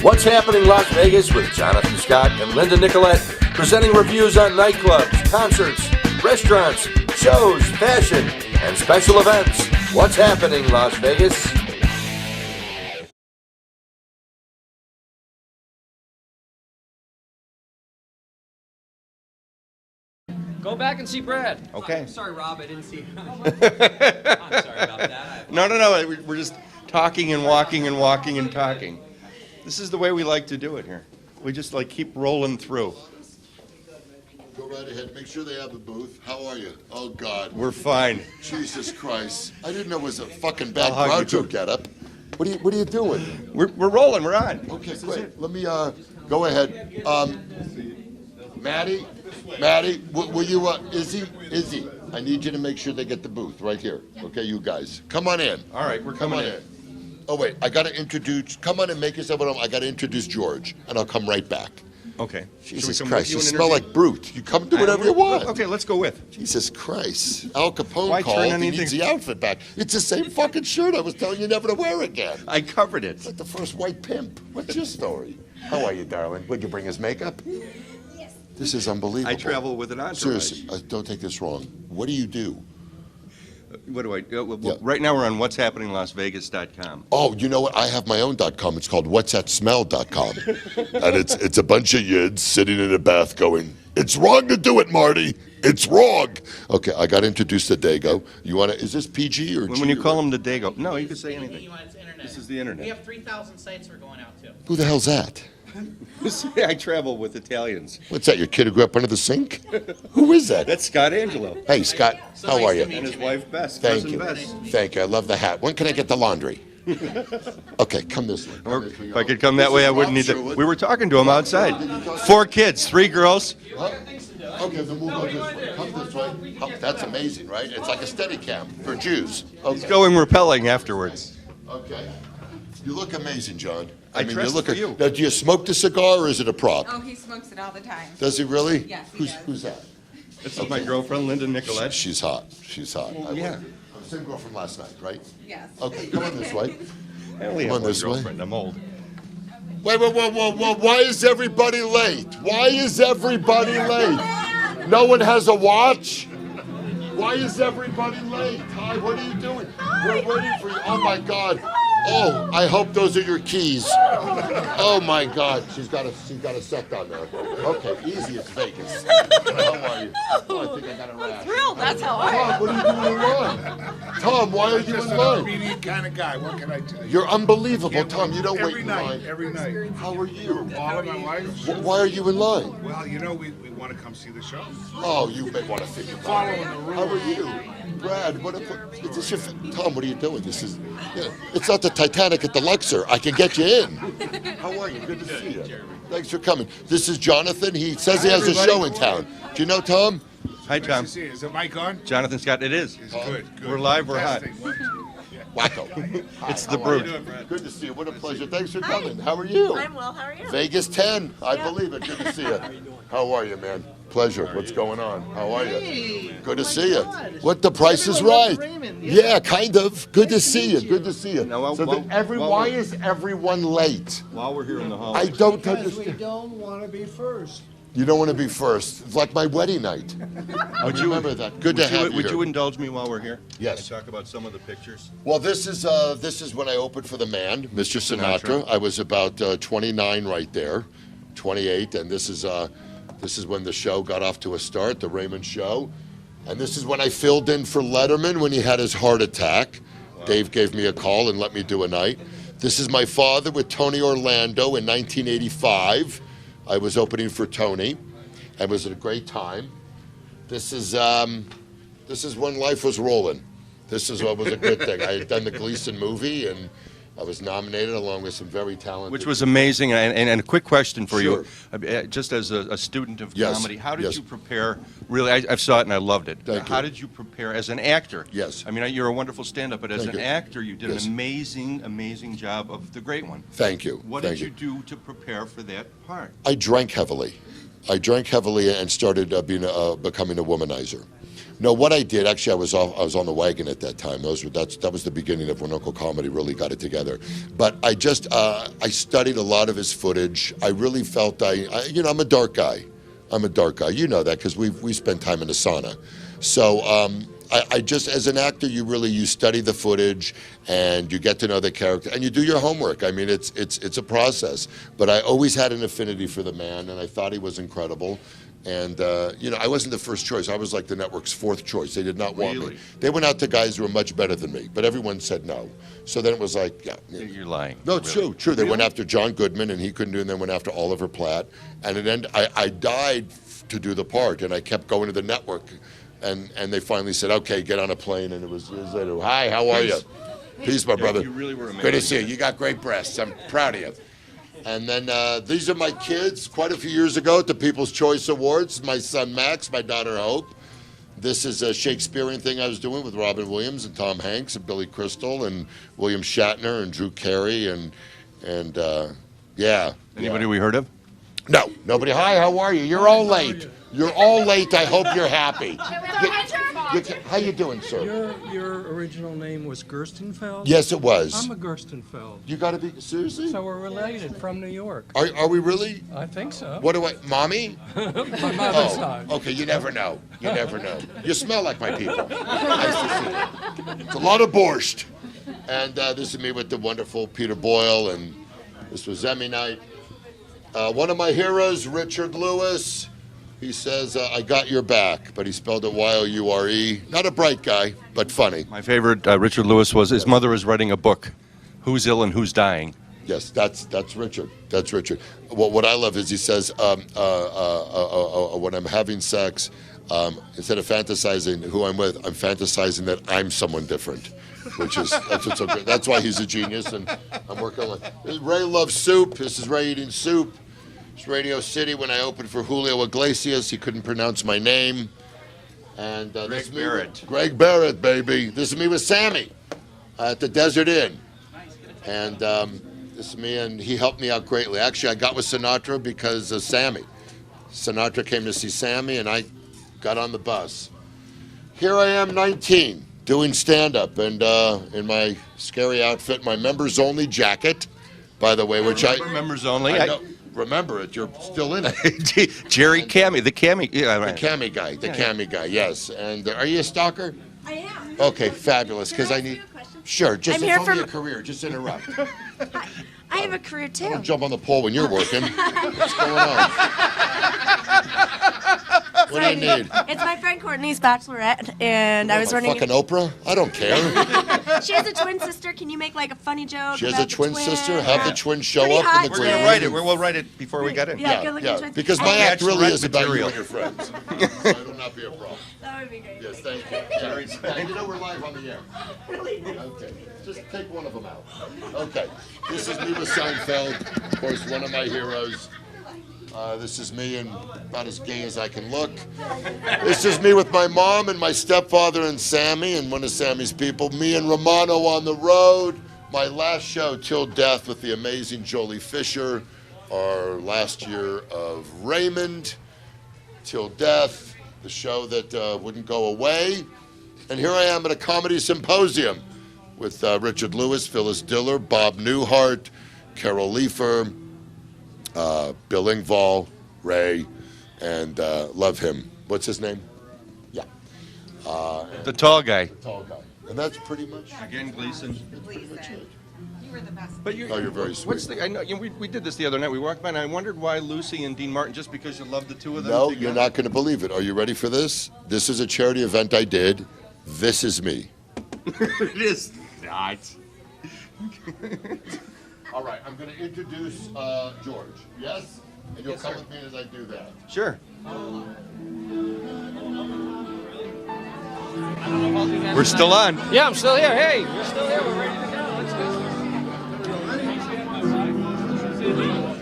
What's Happening Las Vegas with Jonathan Scott and Linda Nicolette, presenting reviews on nightclubs, concerts, restaurants, shows, fashion, and special events. What's Happening Las Vegas? Go back and see Brad. Okay. Sorry, Rob, I didn't see him. I'm sorry about that. No. We're just talking and walking and walking and talking. This is the way we like to do it here. We just like keep rolling through. Go right ahead. Make sure they have a booth. How are you? Oh, God. We're fine. Jesus Christ. I didn't know it was a fucking bad I'll hug you. Groucho getup. What are you doing? We're rolling. We're on. Okay, great. Let me go ahead. Maddie, will you, Izzy, I need you to make sure they get the booth right here. Okay, you guys. Come on in. All right, we're coming in. Oh, wait, I got to introduce, come on and make yourself at home. I got to introduce George, and I'll come right back. Okay. Jesus Should we come Christ, with you and smell interview? like brute. You come do whatever you want. Okay, let's go with. Jesus Christ. Al Capone Why turn called, he anything- needs the outfit back. It's the same fucking shirt I was telling you never to wear again. I covered it. It's like the first white pimp. What's your story? How are you, darling? Would you bring his makeup? Yes. This is unbelievable. I travel with an entourage. Seriously, don't take this wrong. What do you do? What do I do? Well, Yeah. Right now we're on what'shappeninglasvegas.com. Oh, you know what? I have my own .com. It's called whatsthatsmell.com. And it's a bunch of yids sitting in a bath going, it's wrong to do it, Marty. It's wrong. Okay, I got introduced to Dago. You want to, is this PG or G? When you call him the Dago, no, you can say anything. It's internet. This is the internet. We have 3,000 sites we're going out to. Who the hell's that? I travel with Italians. What's that, your kid who grew up under the sink? Who is that? That's Scott Angelo. Hey, Scott, how are you? And his wife, Bess. Thank Cousin you. Bess. Thank you. I love the hat. When can I get the laundry? Okay, come this way. Or if I could come that way, I wouldn't need to. We were talking to him outside. 4 kids, 3 girls. Huh? Okay, then we'll go this way. Come this way. Oh, that's amazing, right? It's like a steady cam for Jews. Okay. Going rappelling afterwards. Okay. You look amazing, John. I dressed for you. Now, do you smoke the cigar or is it a prop? Oh, he smokes it all the time. Does he really? Yes, he Who's, does. who's that? This is my girlfriend, Linda Nicolette. She's hot. She's hot. yeah. Same girl from last night, right? Yes. Okay, come on this way. I only Come have on one this way. girlfriend. I'm old. Wait, why is everybody late? Why is everybody late? No one has a watch? Why is everybody late? Hi, what are you doing? We're waiting for you. Oh my God. Oh, I hope those are your keys. Oh my God. She's got a sect on there. Okay, easy, it's Vegas. How are you? Oh, I think I got a rash. Thrilled, that's how I Tom, am. what are you doing in line? Tom, why are you Just in an line? obedient kind of guy. What can I tell you? You're unbelievable, Tom. You don't wait in night, line. every night. How are you? All of my life. Why are you in line? Well, you know, we want to come see the show. Oh, you may want to think about Following it. the rules. How are you? Brad, is this your, Tom, what are you doing? This is, it's not the Titanic at the Luxor. I can get you in. How are you? Good to see you. Thanks for coming. This is Jonathan. He says he has a everybody. show in town. Do you know Tom? Hi, Nice Tom. to see you. Is the mic on? Jonathan Scott, it is. It's good. We're live, we're hot. Fantastic. 1, 2. Yeah. Wacko. Hi, It's the how are you? brute. Good to see you. What a pleasure. Thanks for coming. How are you? I'm well, how are you? Vegas 10. I believe it. Good to see you. How are you, man? Pleasure. What's going on? How are you? Good to see you. What, the price is right? Yeah, kind of. Good to see you. Good to see you. Now, So why is everyone late? While we're here in the hall. I don't Because we understand. don't want to be first. You don't want to be first. It's like my wedding night. I remember that. Good to have you Would here. you indulge me while we're here? Yes. Can I talk about some of the pictures? Well, this is when I opened for the man, Mr. Sinatra. I was about 29 right there, 28, and this is when the show got off to a start, the Raymond Show, and this is when I filled in for Letterman when he had his heart attack. Wow. Dave gave me a call and let me do a night. This is my father with Tony Orlando in 1985. I was opening for Tony. It was a great time. This is when life was rolling. This is what was a good thing. I had done the Gleason movie, and I was nominated along with some very talented. Which was amazing. And a quick question for Sure. you, just as a student of Yes, comedy, how did yes. you prepare? Really, I saw it and I loved it. Thank How you. did you prepare as an actor? Yes. I mean, you're a wonderful stand-up, but as Thank an you. actor, you did Yes. an amazing job of the great one. Thank you. What Thank did you do to prepare for that part? I drank heavily. I drank heavily and started becoming a womanizer. No, what I did, actually, I was on the wagon at that time. That was the beginning of when Uncle Comedy really got it together. But I just, I studied a lot of his footage. I really felt I'm a dark guy. You know that because we spent time in the sauna. So I just, as an actor, you study the footage and you get to know the character and you do your homework. I mean, it's a process. But I always had an affinity for the man, and I thought he was incredible. And, I wasn't the first choice. I was like the network's fourth choice. They did not want me. They went out to guys who were much better than me, but everyone said no. So then it was like, yeah. You're lying. No, it's true. They went after John Goodman, and he couldn't do it, and then went after Oliver Platt. And it ended, I died to do the part, and I kept going to the network. And they finally said, okay, get on a plane. And it was later, hi, how are you? Peace, my brother. You really were amazing. Good to see you. You got great breasts. I'm proud of you. And then these are my kids quite a few years ago at the People's Choice Awards. My son Max, my daughter Hope. This is a Shakespearean thing I was doing with Robin Williams and Tom Hanks and Billy Crystal and William Shatner and Drew Carey and yeah. Anybody we heard of? No, nobody. Hi, how are you? You're all late. You're all late. I hope you're happy. How you doing, sir? Your original name was Gerstenfeld? Yes, it was. I'm a Gerstenfeld. You got to be seriously? So we're related from New York. Are we really? I think so. What do mommy? My mother's side. Okay, you never know. You never know. You smell like my people. Nice to see you. It's a lot of borscht. And this is me with the wonderful Peter Boyle, and this was Emmy night. One of my heroes, Richard Lewis. He says, I got your back, but he spelled it Y-O-U-R-E. Not a bright guy, but funny. My favorite Richard Lewis was his mother is writing a book, Who's Ill and Who's Dying. Yes, that's Richard. That's Richard. What I love is he says, when I'm having sex, instead of fantasizing who I'm with, I'm fantasizing that I'm someone different, that's what's so great. That's why he's a genius, and I'm working on it. Ray loves soup. This is Ray eating soup. It's Radio City when I opened for Julio Iglesias. He couldn't pronounce my name. And Greg Barrett. Greg Barrett, baby. This is me with Sammy at the Desert Inn. And this is me, and he helped me out greatly. Actually, I got with Sinatra because of Sammy. Sinatra came to see Sammy, and I got on the bus. Here I am, 19, doing stand-up, and in my scary outfit, my members-only jacket, by the way, which I... Members only? I know. Remember it, you're still in it. Jerry Cammy, the Cammy. Yeah, The Cammy guy, yes. And are you a stalker? I am. Okay, fabulous, because I need... Sure, just I'm here it's only for- a career, just interrupt. I have a career too. Don't jump on the pole when you're working. What's going on? What do you need? It's my friend Courtney's bachelorette, and I was running. Fucking Oprah? I don't care. She has a twin sister. Can you make like a funny joke? She has about a twin the sister? Have the twin show Pretty up hot in the We're green going to room? write it. We'll write it before we get in. Yeah, good looking twins. Because my Oh, act really bachelorette is about you material. and your friends. So it'll not be a problem. That would be great. Yes, thank you. Yeah, you know we're live on the air. Okay, just take one of them out. Okay, this is me with Seinfeld, of course, one of my heroes. This is me and about as gay as I can look. This is me with my mom and my stepfather and Sammy and one of Sammy's people. Me and Romano on the road. My last show, Till Death, with the amazing Jolie Fisher. Our last year of Raymond, Till Death, the show that wouldn't go away. And here I am at a comedy symposium with Richard Lewis, Phyllis Diller, Bob Newhart, Carol Leifer, Bill Engvall, Ray, and love him. What's his name? Yeah. The tall guy. Tall guy. And that's pretty much. Again, Gleason. You were the best. But Oh, you're very sweet. What's the? I know we did this the other night. We walked by and I wondered why Lucy and Dean Martin, just because you love the two of them. No, together? you're not going to believe it. Are you ready for this? This is a charity event I did. This is me. It is not. All right, I'm going to introduce George. Yes? And you'll come with me as I do that. Sure. We're still on. Yeah, I'm still here. Hey, we're still here. We're ready to go. Let's go.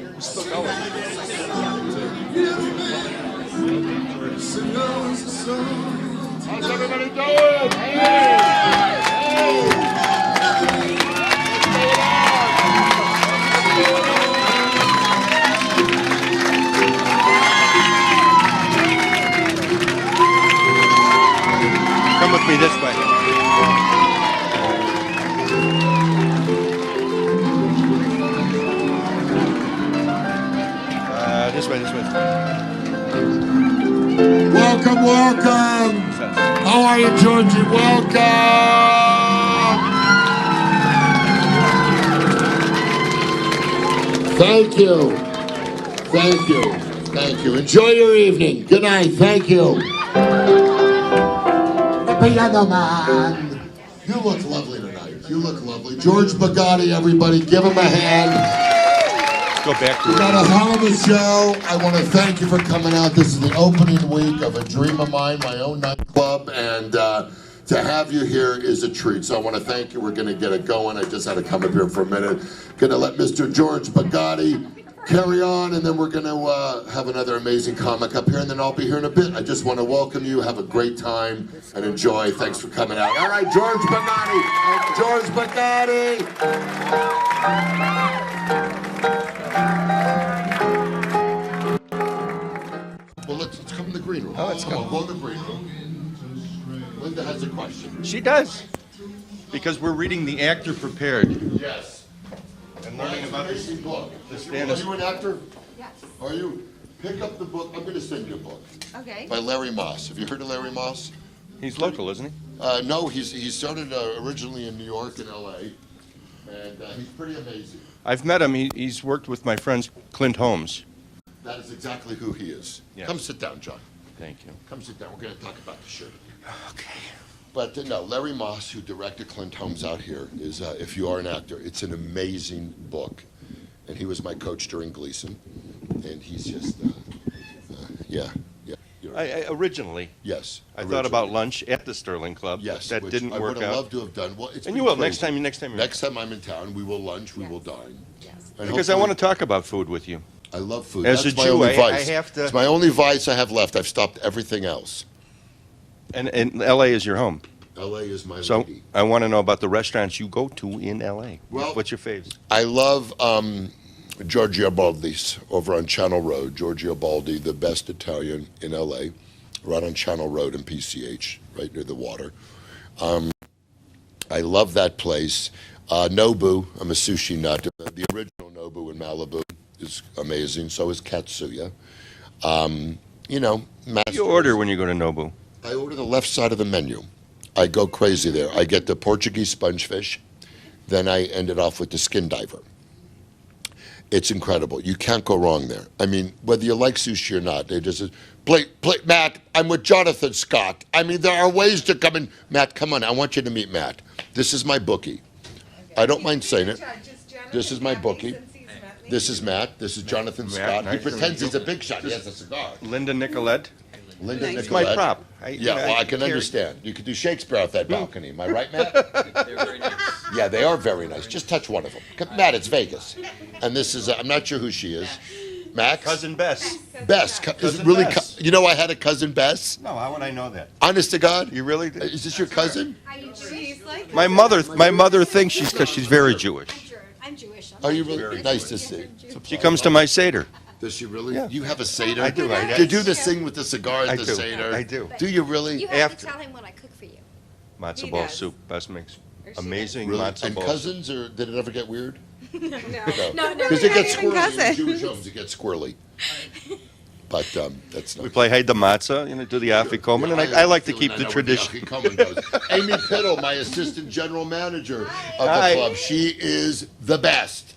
We're still going. How's everybody doing? welcome, welcome. How are you, Georgie? Welcome. Thank you. Thank you. Thank you. Enjoy your evening. Good night. Thank you. The piano man. You look lovely tonight. You look lovely. George Bugatti, everybody, give him a hand. Go back to We got a hell of a show. I want to thank you for coming out. This is the opening week of a dream of mine, my own nightclub, and to have you here is a treat. So I want to thank you. We're going to get it going. I just had to come up here for a minute. Going to let Mr. George Bugatti carry on, and then we're going to have another amazing comic up here, and then I'll be here in a bit. I just want to welcome you. Have a great time and enjoy. Thanks for coming out. All right, George Bugatti. George Bugatti. Well, let's come in the green room. Oh, let's go. Go in the green room. Linda has a question. She does. Because we're reading The Actor Prepared. Yes. And learning about this this. book. the Are stand-up. you an actor? Yes. Are you? Pick up the book. I'm going to send you a book Okay. by Larry Moss. Have you heard of Larry Moss? He's local, isn't he? No, he started originally in New York and L.A. And he's pretty amazing. I've met him. He's worked with my friend Clint Holmes. That is exactly who he is. Yeah. Come sit down, John. Thank you. Come sit down. We're going to talk about the show. Okay. But no, Larry Moss, who directed Clint Holmes out here, is If You Are an Actor. It's an amazing book. And he was my coach during Gleason. And he's just, yeah. You're right. Originally, Yes. I thought about lunch at the Sterling Club. Yes. That which didn't I work would have out. loved to have done. Well, it's And been you will crazy. next time. Next time I'm in town, we will lunch, we will dine. Yes. And Because I want to hopefully- talk about food with you. I love food. As That's a my Jew, only I vice. have to- It's my only vice I have left. I've stopped everything else. And L.A. is your home. L.A. is my So lady. I want to know about the restaurants you go to in L.A. Well- What's your faves? I love Giorgio Baldi's over on Channel Road. Giorgio Baldi, the best Italian in L.A., right on Channel Road in PCH, right near the water. I love that place. Nobu, I'm a sushi nut. The original Nobu in Malibu is amazing. So is Katsuya. Master. You order when you go to Nobu. I order the left side of the menu. I go crazy there. I get the Portuguese sponge fish. Then I end it off with the skin diver. It's incredible. You can't go wrong there. I mean, whether you like sushi or not, they just play, Matt, I'm with Jonathan Scott. I mean, there are ways to come in. Matt, come on. I want you to meet Matt. This is my bookie. I don't mind saying it. This is my bookie. This is Matt. This is Jonathan Scott. nice He to pretends meet he's a big shot. He has a cigar. Linda Nicolette. Linda It's Nicolette. my prop. I can understand. You could do Shakespeare off that balcony. Am I right, Matt? They're very nice. Yeah, they are very nice. Just touch one of them. Matt, it's Vegas. And this is, I'm not sure who she is. Max? Cousin Bess. Bess. Is it Cousin really? Bess. You know I had a cousin Bess? No, how would I know that? Honest to God? You really did? Is this your cousin? My mother thinks because she's very Jewish. I'm Jewish. Are you really? Nice to see. She comes to my Seder. Does she really? Yeah. You have a Seder? I do. You do the thing with the cigar at I the do. Seder? I do. Do you really? You have have to to tell him what I cook for you. Matzo He ball does. soup. Bess makes Or she amazing Really? matzo And ball soup. cousins, or did it ever get weird? No, No. no, Because it gets not even squirrely in cousin. Jewish homes. It gets squirrely. But that's not. We play Hey the Matzah, do the Afikoman, and I like to keep the tradition. Amy Piddle, my assistant general manager of the Hi. club. She is the best.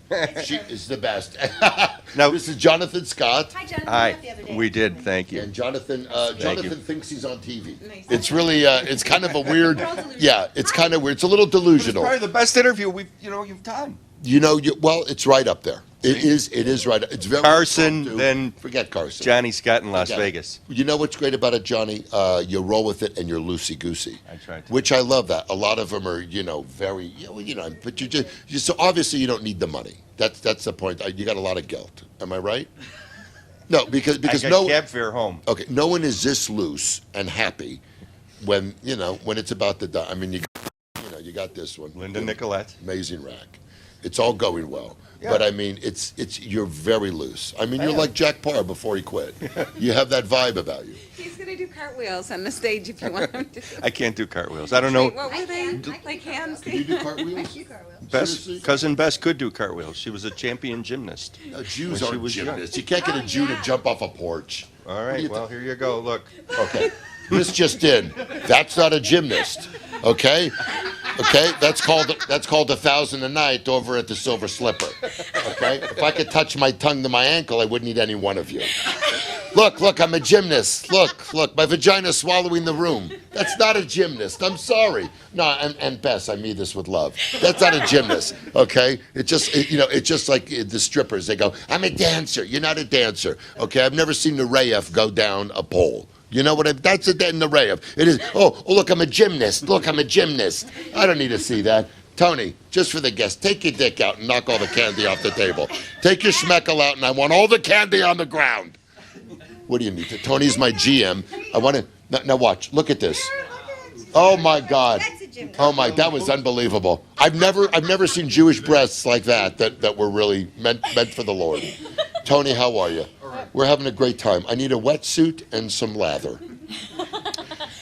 She is the best. Now- This is Jonathan Scott. Hi, Jonathan. Hi, The other day. we did, thank you. And Jonathan you. thinks he's on TV. It's really, it's kind of a weird, yeah, it's kind of weird. It's a little delusional. Probably the best interview you've done. Well, it's right up there. It is right. It's very Carson, impromptu. then forget Carson. Johnny Scott in Las Forget it. Vegas. You know what's great about it, Johnny? You roll with it and you're loosey-goosey. I try to. Which I love that. A lot of them are, very, but so obviously you don't need the money. That's the point. You got a lot of guilt. Am I right? No, because I no got cab fare home. Okay, no one is this loose and happy when it's about the. I mean, you got this one. Linda Nicolette. Amazing rack. It's all going well. Yeah. But I mean, it's you're very loose. I mean, I you're am. like Jack Parr before he quit. You have that vibe about you. He's going to do cartwheels on the stage if you want him to. I can't do cartwheels. I don't know. What were they? Like Can you handstands? do cartwheels? Seriously? Cousin Bess could do cartwheels. She was a champion gymnast. Jews When she aren't was young. gymnasts. You can't get a Jew to jump off a porch. All right, well, here you go. Look. Okay. This just in. That's not a gymnast. Okay? Okay? That's called 1,000 a night over at the Silver Slipper. Okay? If I could touch my tongue to my ankle, I wouldn't need any one of you. Look, I'm a gymnast. Look, my vagina's swallowing the room. That's not a gymnast. I'm sorry. No, and Bess, I mean this with love. That's not a gymnast, okay? It's just like the strippers. They go, I'm a dancer. You're not a dancer, okay? I've never seen the Rayef go down a pole. You know what? That's it in the Rayef. It is, oh, look, I'm a gymnast. Look, I'm a gymnast. I don't need to see that. Tony, just for the guests, take your dick out and knock all the candy off the table. Take your schmeckle out, and I want all the candy on the ground. What do you need? Tony's my GM. I want to now watch. Look at this. Oh my God. Oh my, that was unbelievable. I've never seen Jewish breasts like that were really meant for the Lord. Tony, how are you? We're having a great time. I need a wetsuit and some lather.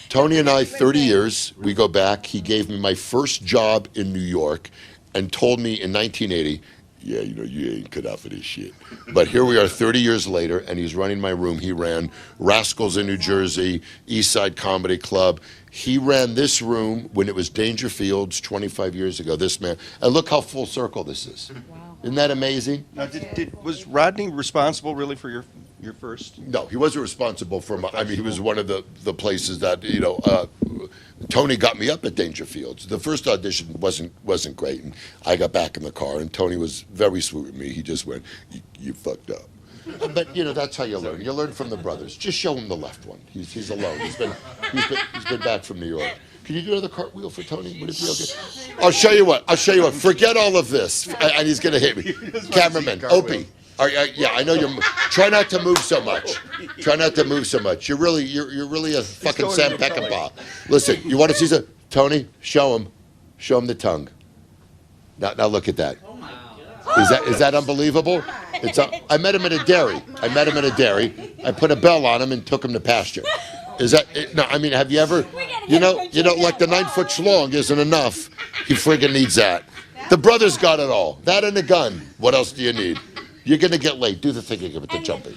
Tony and I, 30 years, we go back. He gave me my first job in New York and told me in 1980, yeah, you ain't cut out for this shit. But here we are 30 years later, and he's running my room. He ran Rascals in New Jersey, East Side Comedy Club. He ran this room when it was Dangerfield's 25 years ago, this man. And look how full circle this is. Wow. Isn't that amazing? Now, was Rodney responsible really for your first? No, he wasn't responsible for my, I mean, he was one of the places that, Tony got me up at Dangerfield's. The first audition wasn't great, and I got back in the car, and Tony was very sweet with me. He just went, you fucked up. But, that's how you learn. You learn from the brothers. Just show him the left one. He's alone. He's been back from New York. Can you do another cartwheel for Tony? Would it be okay? I'll show you what. Forget all of this. And he's going to hit me. Cameraman, Opie. Yeah, I know you're. Try not to move so much. You're really a fucking Sam Peckinpah. Listen, you want to see some? Tony, show him the tongue. Now look at that. Is that unbelievable? I met him at a dairy. I put a bell on him and took him to pasture. Is that no? I mean, have you ever? Like the 9-foot schlong isn't enough. He friggin' needs that. The brothers got it all. That and a gun. What else do you need? You're going to get late. Do the thinking with the jumping.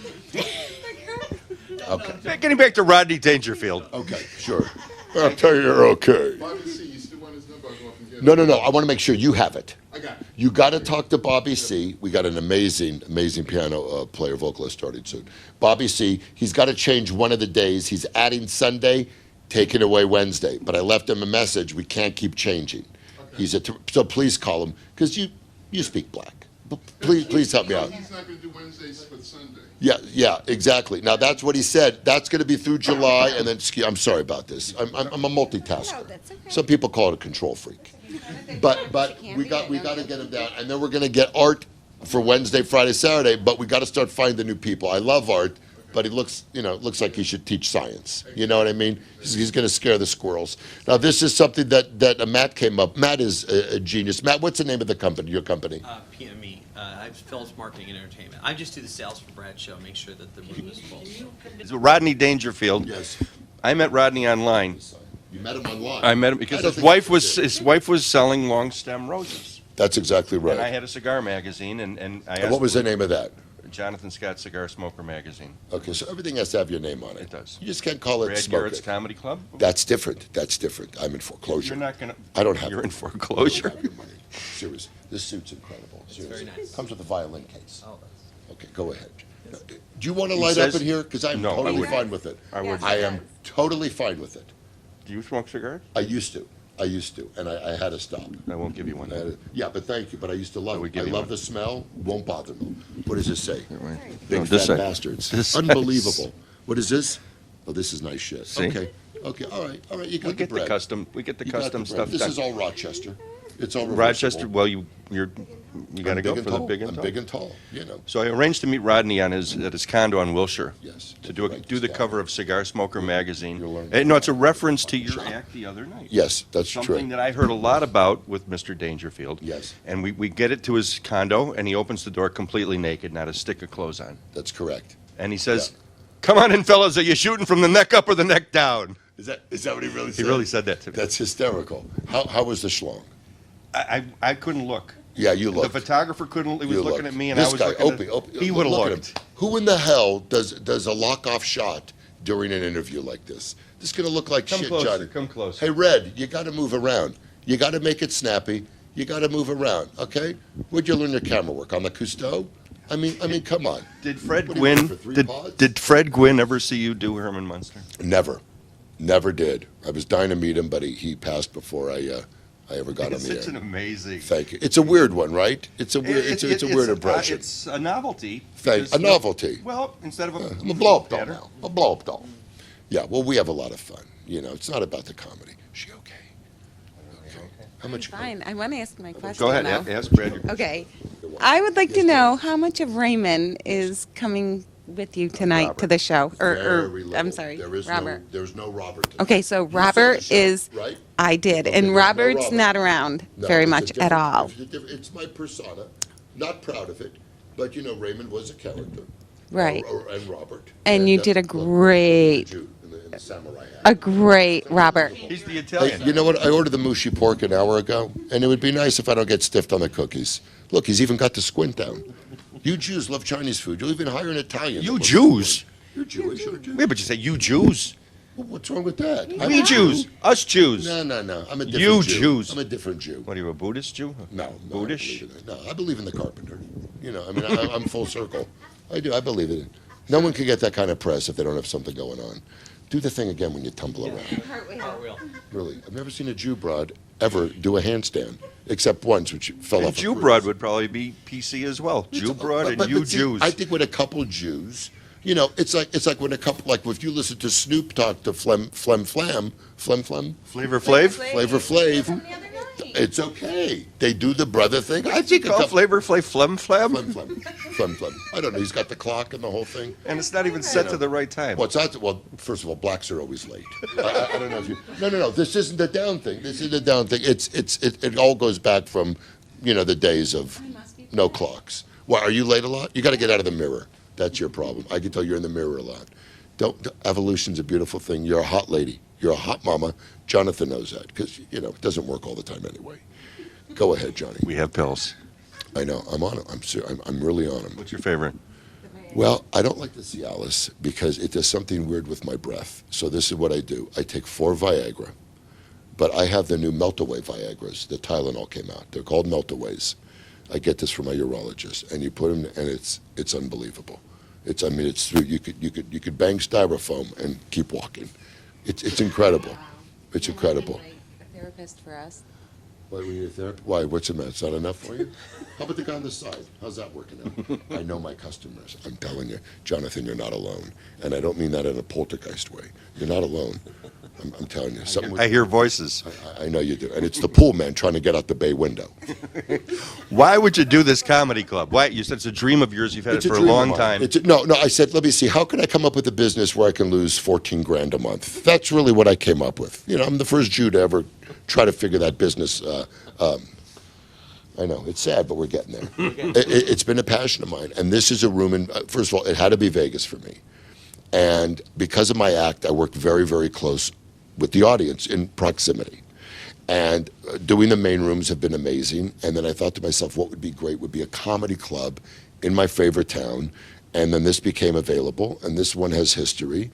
Okay. Getting back to Rodney Dangerfield. Okay, sure. I'll tell you you're okay. Bobby C, you still want his number? I'll go up and get it. No. I want to make sure you have it. I got it. You got to talk to Bobby C. We got an amazing piano player, vocalist starting soon. Bobby C. He's got to change one of the days. He's adding Sunday, taking away Wednesday. But I left him a message. We can't keep changing. Okay. So please call him because you speak black. Please help me out. He's not going to do Wednesdays but Sunday. Yeah, exactly. Now that's what he said. That's going to be through July, and then I'm sorry about this. I'm a multitasker. No, that's okay. Some people call it a control freak. But we got to get him down, and then we're going to get Art for Wednesday, Friday, Saturday. But we got to start finding new people. I love Art, but he looks like he should teach science. You know what I mean? He's going to scare the squirrels. Now this is something that Matt came up. Matt is a genius. Matt, what's the name of the company? Your company? PME. I'm Phillips Marketing and Entertainment. I just do the sales for Brad's show, make sure that the room is full. So Rodney Dangerfield. Yes. I met Rodney online. You met him online. I met him because his wife was selling long stem roses. That's exactly right. And I had a cigar magazine, and I asked And what was the name of that? Jonathan Scott Cigar Smoker magazine. Okay, so everything has to have your name on it. It does. You just can't call it Brad Smoke Garrett's It. Comedy Club. That's different. I'm in foreclosure. You're not gonna. I don't have You're it. in foreclosure. I don't have your money. Serious. This suit's incredible. Seriously. very nice. Comes with a violin case. Oh, Okay, go ahead. Do you want to light up in here? Because I'm No, I totally wouldn't. fine with it. I wouldn't. I am totally fine with it. Do you smoke cigars? I used to, and I had to stop. I won't give you one. Yeah, but thank you. But I used to love I would it. give I you love one. the smell. Won't bother me. What does this say? Big No, fat this side. bastards. This side. Unbelievable. What is this? Oh, this is nice shit. See? Okay. All right. You got We get bread. the custom. We get the You got custom bread. stuff This done. is all Rochester. It's all Rochester. reversible. Well, you got to I'm go big and for the tall. big and I'm tall. big and tall. So I arranged to meet Rodney at his condo on Wilshire. Yes. To do the cover of Cigar Smoker magazine. You'll learn. No, it's a reference to your act the other night. Yes, that's Something true. that I heard a lot about with Mr. Dangerfield. Yes. And we get it to his condo, and he opens the door completely naked, not a stick of clothes on. That's correct. And he says, "Come on in, fellas. Are you shooting from the neck up or the neck down?" Is that what he really said? He really said that to me. That's hysterical. How was the schlong? I couldn't look. Yeah, you The looked. photographer couldn't. He was You looking looked. at me, and This I was guy, looking. Opie, He would have look at looked. him. Who in the hell does a lock-off shot during an interview like this? This is gonna look like Come shit, closer. Johnny. Come closer. Hey, Red, you got to move around. You got to make it snappy. You got to move around. Okay? Where'd you learn your camera work on the Cousteau? I mean, come on. Did Fred What do you Gwynn? do for 3 Did, pods? did Fred Gwynn ever see you do Herman Munster? Never did. I was dying to meet him, but he passed before I ever got on It's the such air. an amazing. Thank you. It's a weird one, right? It's a weird. It's a weird impression. It's a novelty. Thanks. because, A novelty. Well, instead of a. I'm a blow up doll banner. now. A blow up doll. Yeah. Well, we have a lot of fun. You know, it's not about the comedy. Is she okay? How much? Fine, I want to ask my question Go ahead. now. Ask Brad. your question. Okay, I would like to know how much of Raymond is coming with you tonight to the show, Very little. I'm sorry, There is Robert. there's no Robert. tonight. Okay, so You saw the Robert show, is, right. I did, Okay, and there's no Robert's Robert. not around No, very it's a much at different- all. It's my persona. Not proud of it, but you know, Raymond was a character. Right. And Robert. And you did a great, Jew in the samurai hat. a great Robert. He's the Hey, Italian. you know what? I ordered the mushy pork an hour ago, and it would be nice if I don't get stiffed on the cookies. Look, he's even got the squint down. You Jews love Chinese food. You'll even hire an Italian. You Jews? You're Jewish, aren't you? Yeah, but you say you Jews. Well, what's wrong with that? We Jews. Us Jews. No. I'm a different You Jew. Jews. I'm a different Jew. What are you, a Buddhist Jew? No. Buddhist? No, I believe in the carpenter. You know, I mean, I'm full circle. I do. I believe in it. No one can get that kind of press if they don't have something going on. Do the thing again when you tumble around. Cartwheel. Really, I've never seen a Jew broad ever do a handstand, except once, which fell And off. a Jew cruise. broad would probably be PC as well. Jew broad and you see, Jews. I think with a couple Jews, you know, it's like when a couple, like if you listen to Snoop talk to Flam, Flavor Flav? Flavor Flav, it's okay. They do the brother thing. I think a Call couple, Flavor Flav Flem Flam? Flam. I don't know. He's got the clock and the whole thing. And it's not even set to the right time. Well, it's not, well, first of all, blacks are always late. I don't know if you. No. This isn't the down thing. This is the down thing. It all goes back from, you know, the days of no clocks. Well, are you late a lot? You got to get out of the mirror. That's your problem. I can tell you're in the mirror a lot. Evolution's a beautiful ththing. You're a hot lady. You're a hot mama. Jonathan knows that because, you know, it doesn't work all the time anyway. Go ahead, Johnny. We have pills. I know. I'm on him. I'm really on him. What's your favorite? Well, I don't like the Cialis because it does something weird with my breath. So this is what I do. I take 4 Viagra, but I have the new melt-away Viagras. The Tylenol came out. They're called melt-aways. I get this from my urologist, and you put them, and it's unbelievable. It's through. You could bang styrofoam and keep walking. It's incredible. It's incredible. A therapist for us. Why we need a therapist? Why? What's the matter? It's not enough for you? How about the guy on the side? How's that working out? I know my customers. I'm telling you, Jonathan, you're not alone, and I don't mean that in a poltergeist way. You're not alone. I'm telling you, something. I hear voices. I know you do, and it's the pool man trying to get out the bay window. Why would you do this comedy club? Why? You said it's a dream of yours. You've had it for a dream of long mine. time. No. I said, let me see. How can I come up with a business where I can lose 14 grand a month? That's really what I came up with. You know, I'm the first Jew to ever try to figure that business. I know it's sad, but we're getting there. It's been a passion of mine, and this is a room. First of all, it had to be Vegas for me, and because of my act, I worked very, very close with the audience in proximity. And doing the main rooms have been amazing. And then I thought to myself, what would be great would be a comedy club in my favorite town. And then this became available, and this one has history.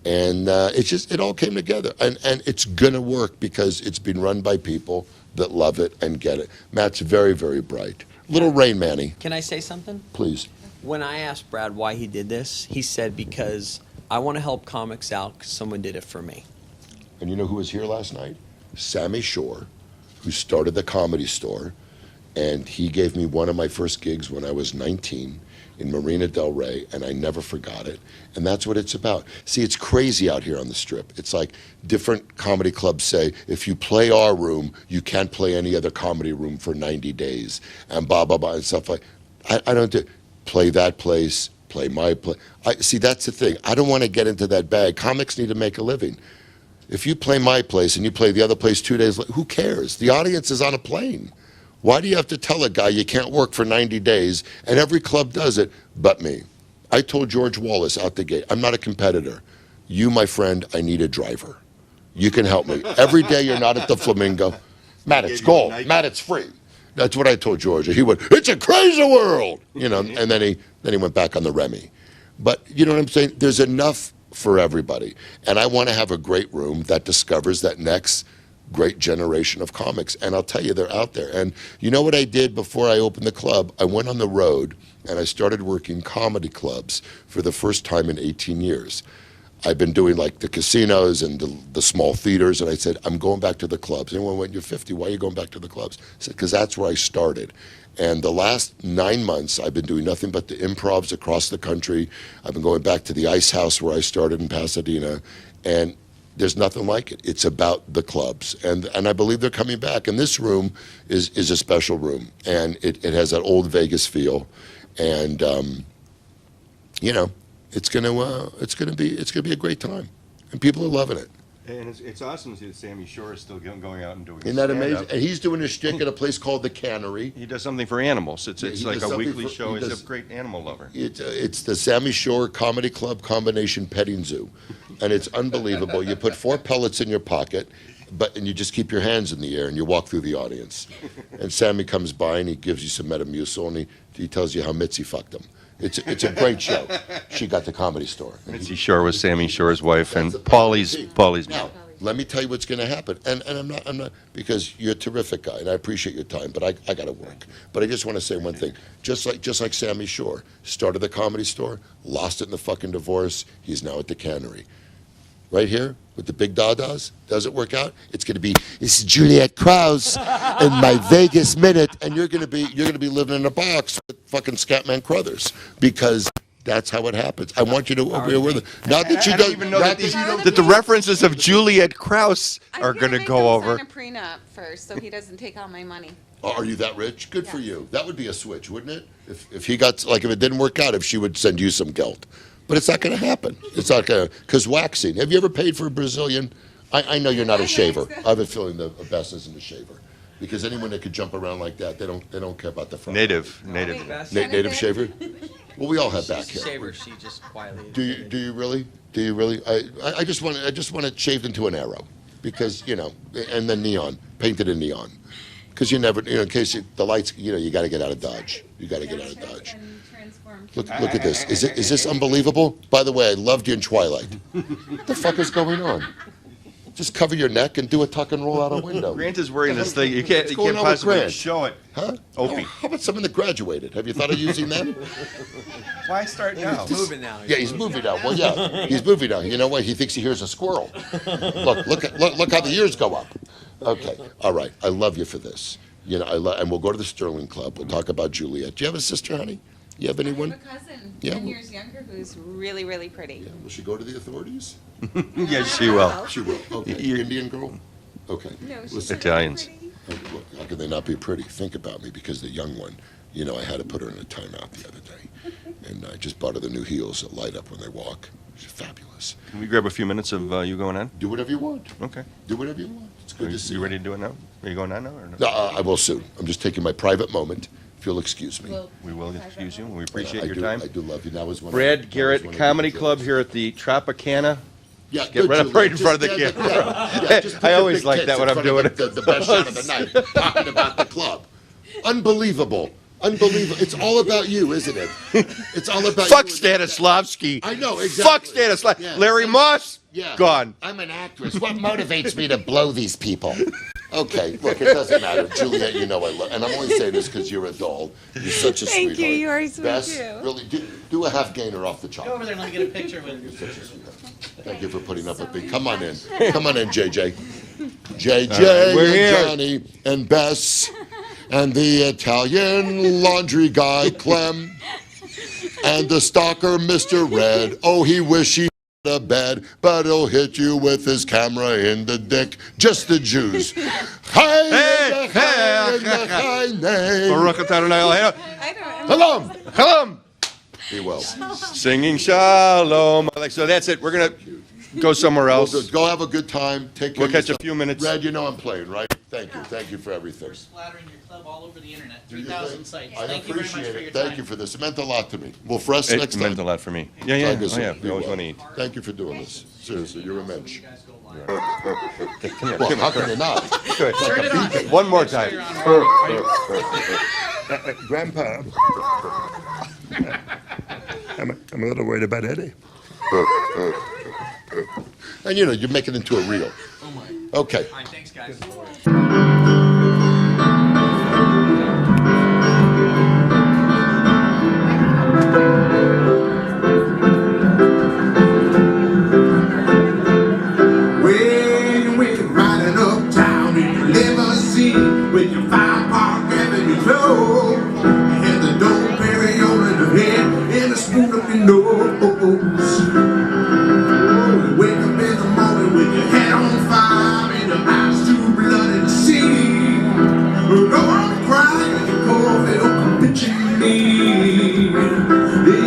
And it all came together. And it's going to work because it's been run by people that love it and get it. Matt's very, very bright. Little Rain Manny, Can I say something? please. When I asked Brad why he did this, he said, because I want to help comics out because someone did it for me. And you know who was here last night? Sammy Shore, who started the Comedy Store. And he gave me one of my first gigs when I was 19 in Marina Del Rey, and I never forgot it. And that's what it's about. See, it's crazy out here on the Strip. It's like different comedy clubs say, if you play our room, you can't play any other comedy room for 90 days, and blah, blah, blah, and stuff like I don't do, play that place, play my place. See, that's the thing. I don't want to get into that bag. Comics need to make a living. If you play my place and you play the other place 2 days later, who cares? The audience is on a plane. Why do you have to tell a guy you can't work for 90 days? And every club does it, but me. I told George Wallace out the gate, I'm not a competitor. You, my friend, I need a driver. You can help me. Every day you're not at the Flamingo. Matt, it's gold. Matt, it's free. That's what I told Georgia. He went, "It's a crazy world," and then he went back on the Remy. But you know what I'm saying? There's enough for everybody, and I want to have a great room that discovers that next great generation of comics. And I'll tell you, they're out there. And you know what I did before I opened the club? I went on the road and I started working comedy clubs for the first time in 18 years. I've been doing like the casinos and the small theaters, and I said, I'm going back to the clubs. Anyone went, "You're 50, why are you going back to the clubs?" I said, because that's where I started. And the last 9 months, I've been doing nothing but the improvs across the country. I've been going back to the Ice House where I started in Pasadena, and there's nothing like it. It's about the clubs, and I believe they're coming back. And this room is a special room, and it has that old Vegas feel, and it's gonna be a great time, and people are loving it. And it's awesome to see that Sammy Shore is still going out and doing. Isn't that stand-up. amazing? And he's doing a shtick at a place called the Cannery. He does something for animals. It's he like does a something weekly for- show. he He's does- a great animal lover. It's the Sammy Shore Comedy Club combination petting zoo, and it's unbelievable. You put 4 pellets in your pocket, and you just keep your hands in the air and you walk through the audience. And Sammy comes by and he gives you some Metamucil and he tells you how Mitzi fucked him. It's a great show. She got the Comedy Store. Mitzi Shore was Sammy Shore's wife, and That's the power Paulie's Now, let me tell you what's going to happen. And I'm not, because you're a terrific guy, and I appreciate your time, but I got to work. But I just want to say one thing. Just like Sammy Shore, started the Comedy Store, lost it in the fucking divorce. He's now at the Cannery. Right here, with the big dadas, does it work out? It's going to be, this is Juliet Krause in my Vegas minute, and you're going to be living in a box with fucking Scatman Crothers, because that's how it happens. I want you to be aware of it. Not that you I don't don't, even know not that, that you don't. that the references of Juliet Krause are going to go over. Sign a prenup first, so he doesn't take all my money. Oh, are you that rich? Good for Yes. you. That would be a switch, wouldn't it? If he got, like, if it didn't work out, if she would send you some gelt. But it's not going to happen. It's not going to, because waxing. Have you ever paid for a Brazilian? I know you're not a shaver. I have a feeling the best isn't a shaver. Because anyone that could jump around like that, they don't care about the front. Native. Native shaver? Well, we all have back She's a hair. shaver. She just quietly. Do you really? Do you really? I just want it shaved into an arrow, because and then neon, painted in neon, because you never, in case the lights, you got to get out of Dodge. You got to get out of Dodge. Look at this. Is this unbelievable? By the way, I loved you in Twilight. What the fuck is going on? Just cover your neck and do a tuck and roll out a window. Grant is wearing this thing. You can't What's going on with possibly Grant? show it. Huh? Opie. How about someone that graduated? Have you thought of using them? Why start now? He's moving now. Yeah, he's moving now. Well, yeah, he's moving now. You know what? He thinks he hears a squirrel. Look how the ears go up. Okay, all right. I love you for this. And we'll go to the Sterling Club. We'll talk about Juliet. Do you have a sister, honey? You have anyone? I have a cousin, Yeah. 10 years younger, who's really, really pretty. Yeah. Will she go to the authorities? Yes, she will. She will. Okay. You're- Indian girl? Okay. No, she's Listen, Italians. pretty. look, how can they not be pretty? Think about me, because the young one, I had to put her in a timeout the other day. And I just bought her the new heels that light up when they walk. She's fabulous. Can we grab a few minutes of you going on? Do whatever you want. Okay. Do whatever you want. It's good to see You ready to do it now? Are you going on now or no? No, I will soon. I'm just taking my private moment. If you'll excuse me. We will excuse you. We appreciate I your do- time. I do love you. That was one. Brad that was Garrett one of Comedy the Club jokes. here at the Tropicana. Yeah, Get good, right up Juliet. right in front of the Just- camera. just put I your always big like tits that when in I'm front of doing the best shot of the night, talking about the club. Unbelievable. Unbelievable. It's all about you, isn't it? It's all about Fuck you. Stanislavski. I know, exactly. Fuck Stanislavski. Yeah. Larry Moss, Yeah. gone. I'm an actress. What motivates me to blow these people? Okay, look, it doesn't matter. Juliet, I love, and I'm only saying this because you're a doll. You're such a Thank sweetheart. you, you are sweet Bess, too. really, do a half gainer off the Go chop. over there and let me get a picture with You're such a sweetheart. Thank you for putting up with me. Come on in. Come on in, JJ. JJ right, we're and here. Johnny and Bess and the Italian laundry guy, Clem, and the stalker, Mr. Red. Oh, he wish he had a bed, but he'll hit you with his camera in the dick. Just the Jews. Hey, Baruch atah Adonai Eloheinu. I don't. Shalom. Shalom. Be well. Singing shalom. So that's it. We're gonna go somewhere else. Go have a good time. Take care. We'll of catch a yourself. few minutes. Red, I'm playing, right? Thank you. Thank you for everything. We're splattering your club all over the internet. Do you 3,000 think? sites. I Thank you very much appreciate for it. your Thank time. you for this. It meant a lot to me. Well, for us next It meant a time. lot for me. Yeah. Thank you, Oh, sir. yeah. Be We always well. want to eat. Thank you for doing this. Seriously, you're a mensch. You guys go live. Okay, come here. Well, how can they not? Good. Turn it on. One more time. Grandpa, I'm a little worried about Eddie. And you know, you make it into a reel. Oh my. Okay. All right, thanks, guys. When you're waking riding uptown in your limousine with your 5 Park Avenue clothes, you had the Dom Perignon in your head and a spoon up your nose. You wake up in the morning with your head on fire and your eyes too bloody to see. Go on crying and your coffee don't bitch you need.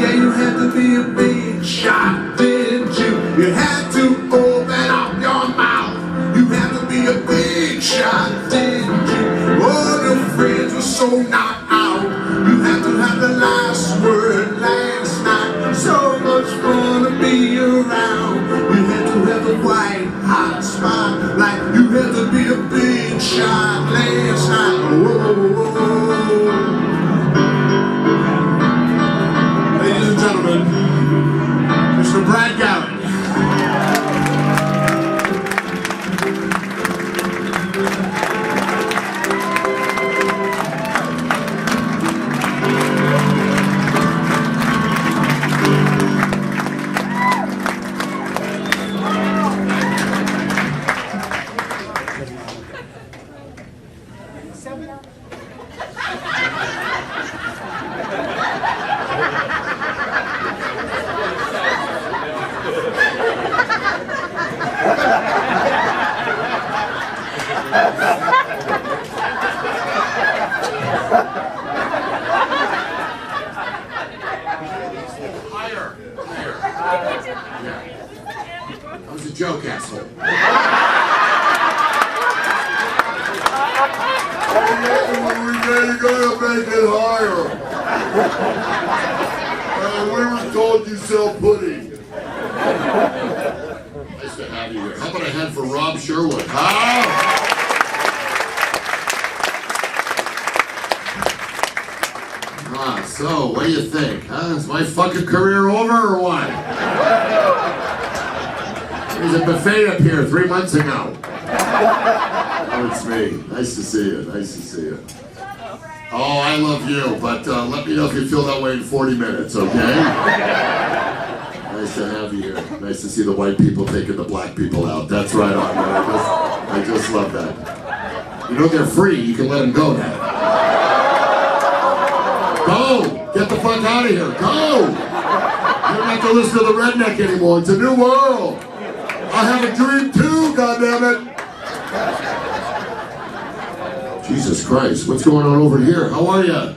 Yeah, you had to be a big shot, didn't you? You had to open up your mouth. You had to be a big shot, didn't you? All your friends were so knocked out. You had to have the last word last night. So much fun to be around. You had to have the white hot spot. Like you had to be a big shot last night. Whoa. Ladies and gentlemen, Mr. Brad Garrett. That was a joke, asshole. We're gonna make it higher. We were told you sell pudding. Nice to have you here. How about a hand for Rob Sherwood? Huh? So, what do you think? Huh? Is my fucking career over or what? There was a buffet up here 3 months ago. Oh, it's me. Nice to see you. Nice to see you. Oh, I love you, but let me know if you feel that way in 40 minutes, okay? Nice to have you here. Nice to see the white people taking the black people out. That's right on, man. I just love that. You know they're free. You can let them go now. Go! Get the fuck out of here. Go! You don't have to listen to the redneck anymore. It's a new world. I have a dream too, goddammit. Jesus Christ, what's going on over here? How are you?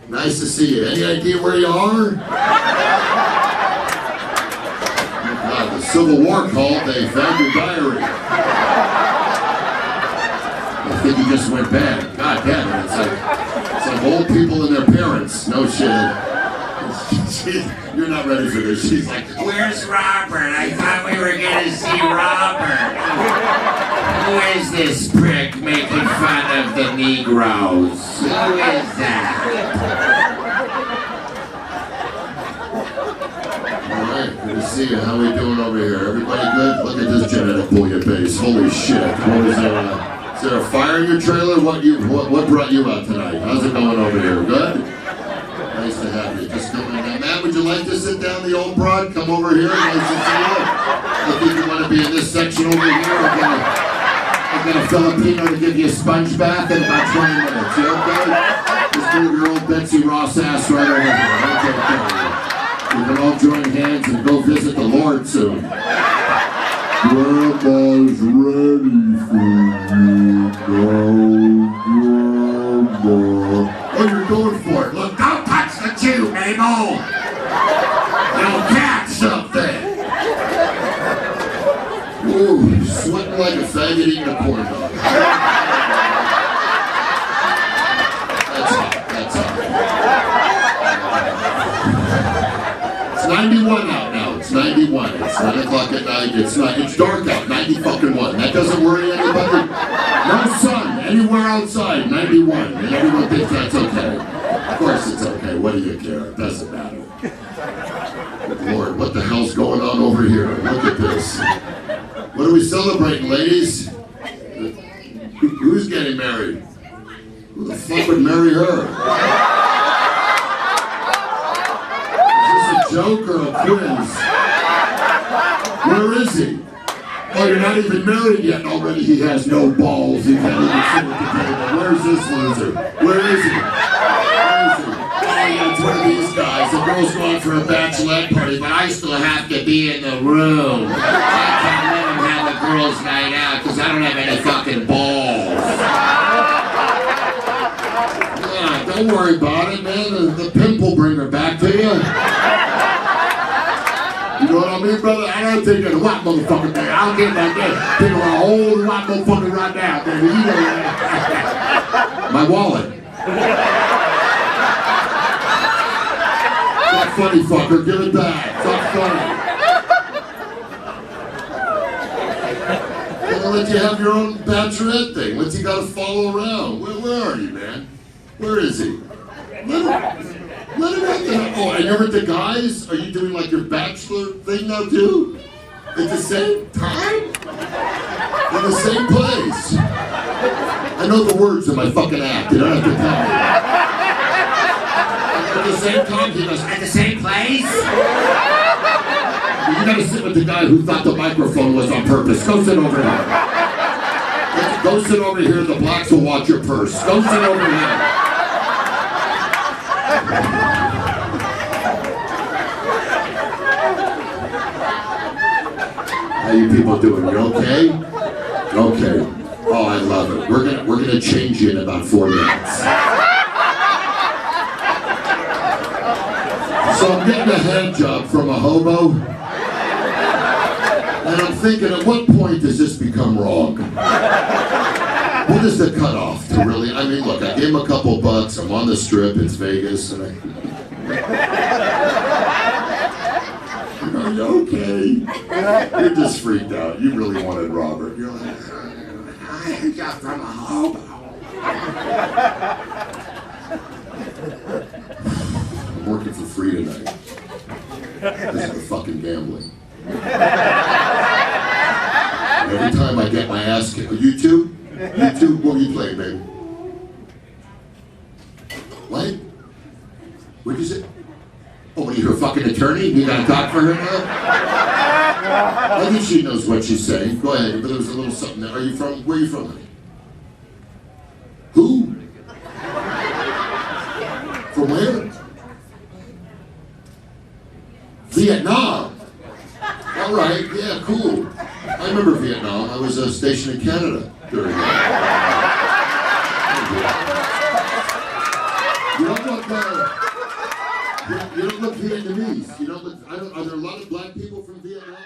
Nice to see you. Any idea where you are? God, the Civil War called. They found your diary. I think you just went bad. God damn it. It's like old people and their parents. No shit. You're not ready for this. She's like, Where's Robert? I thought we were going to see Robert. Who is this prick making fun of the Negroes? Who is that? all right, good to see you. How we doing over here? Everybody good? Look at this genetic bouillabaisse. Holy shit. Is there a fire in your trailer? What brought you out tonight? How's it going over here? Good? Nice to have you. Just come in. Matt, would you like to sit down, the old broad? Come over here. Nice to see you. I think you want to be in this section over here. I've got a Filipino to give you a sponge bath in about 20 minutes. You okay? Just move your old Betsy Ross ass right over here. I'll take care of you. We can all join hands and go visit the Lord soon. Grandma's ready for you. Grandma. What are you doing for it? Look, don't touch the Jew, Mabel. You'll catch something. Ooh, sweating like a faggot eating a corn dog. That's hot. It's 91 out now. It's 91. It's 9 o'clock at night. It's dark out. 90 fucking 1. That doesn't worry anybody. No sun anywhere outside. 91. And everyone thinks that's okay. Of course it's okay. What do you care? It doesn't matter. Lord, what the hell's going on over here? Look at this. What are we celebrating, ladies? Who's getting married? Who the fuck would marry her? Is this a joke or a quiz? Where is he? Oh, you're not even married yet, and already he has no balls. He can't even sit at the table. Where's this loser? Where is he? Where is he? Oh, yeah, it's one of these guys. The girl's going for a bachelorette party, but I still have to be in the room. I can't let him have a girls' night out because I don't have any fucking balls. Yeah, don't worry about it, man. The pimp will bring her back to you. You know what I mean, brother? I don't take a white motherfucker, man. I don't get like that. Take a whole white motherfucker right now, baby. You know that. My wallet. It's not funny, fucker. Give it back. It's not funny. I'm gonna let you have your own bachelorette thing. What's he gotta follow around? Where are you, man? Where is he? Let him out there. Oh, and you're with the guys? Are you doing like your bachelor thing now too? At the same time? In the same place? I know the words of my fucking act. You don't have to tell me. At the same time, he goes, at the same place? You gotta sit with the guy who thought the microphone was on purpose. Go sit over here. Go sit over here. The blacks will watch your purse. Go sit over here. How you people doing? You okay? Okay. Oh, I love it. We're gonna change you in about 4 minutes. So I'm getting a hand job from a hobo, and I'm thinking, at what point does this become wrong? What is the cutoff to really? I mean, look, I gave him a couple bucks. I'm on the strip. It's Vegas, and Are you okay? You're just freaked out. You really wanted Robert. You're like, I got from a hobo. I'm working for free tonight. This is the fucking gambling. Every time I get my ass kicked. You two? You two? What are you playing, baby? What? What'd you say? Oh, are you her fucking attorney? You gotta talk for her now? I think she knows what she's saying. Go ahead, but there was a little something there. Where are you from, honey? Who? From where? Vietnam. All right, yeah, cool. I remember Vietnam. I was stationed in Canada during that. You don't look Vietnamese. You don't look. Are there a lot of black people from Vietnam?